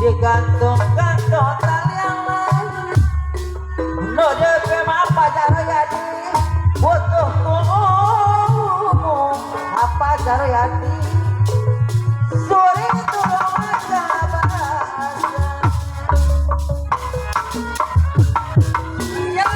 digantung-gantung tali yang lain no depe apa cara jadi butuh umum apa cara jadi sore itu aja bahasa ya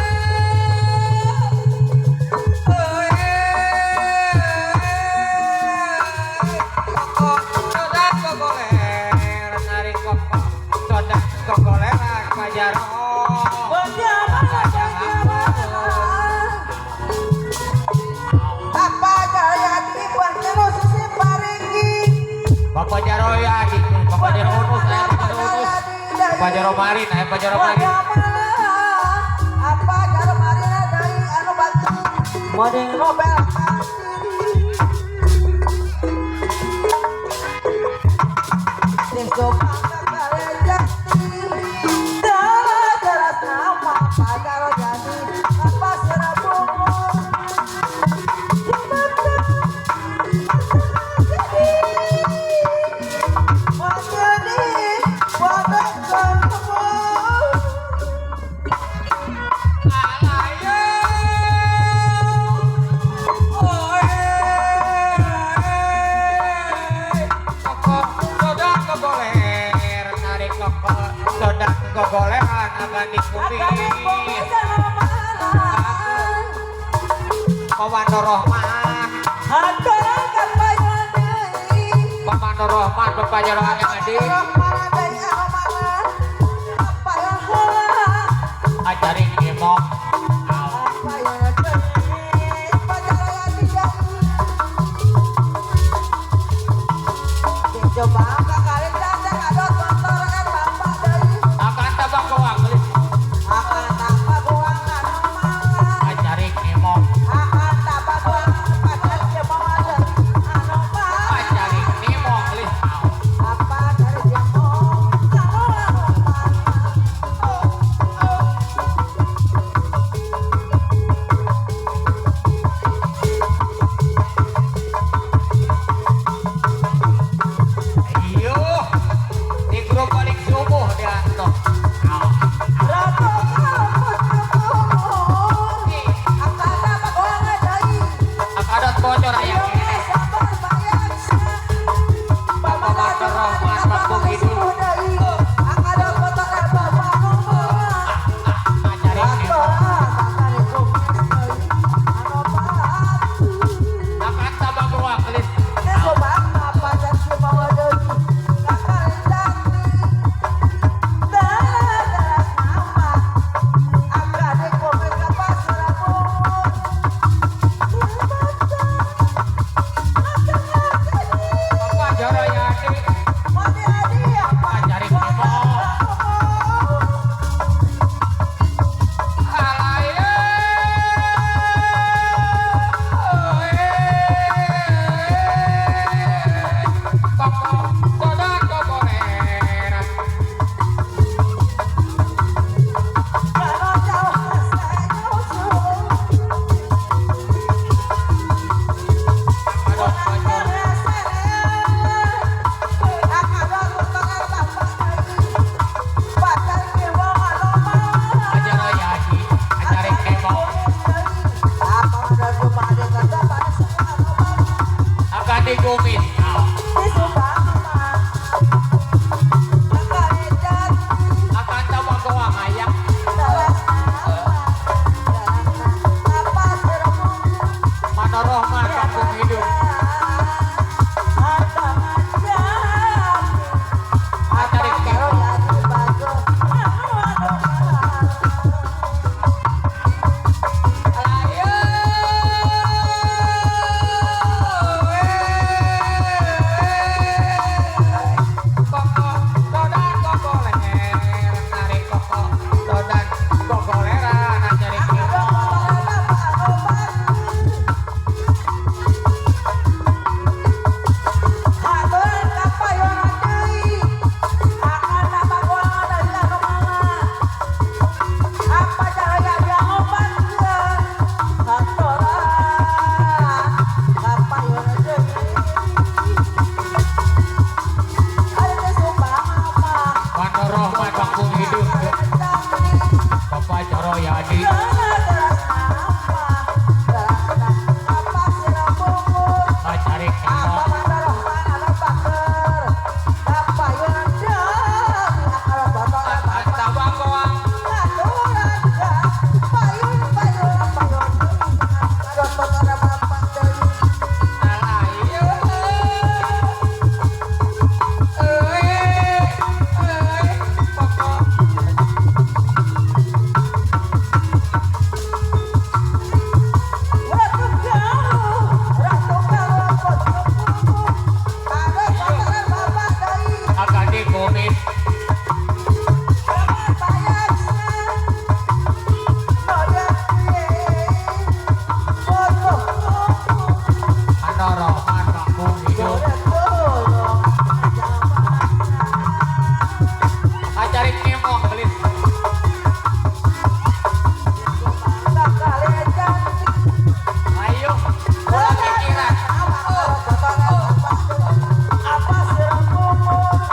Bapak Jaro ya, Bapak Jaro urus, Bapak Jaro Marin, Bapak Jaro Marin. Apa Jaro Marin dari anu batu, modeng Nobel. Sing coba kalian jadi, jelas nama Pak Jaro jadi, apa serabungu. Gogolehan akan diikuti Komando Rohman Komando Rohman Bapak Jaro yang adik ajarin emok coba kalian datang ada motor kan bapak dari akan tabak goang akan apa goang ajarin emok akan apa goang padahal dia mau ada anu mah ajarin emok apa dari dia mau iyo di grup paling subuh dia tuh akadot bocor ayam ini Bapak Komando Rohman Bapak Gitu ajarin emok akan tabak goang Bapak Jaro ya adik di kumis. Andoro anak hidup. Acari nyemong gelis. Ayo, bola pikiran.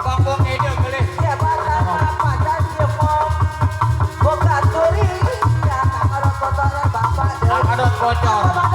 Bambung hidup gelis. Akadot bocor.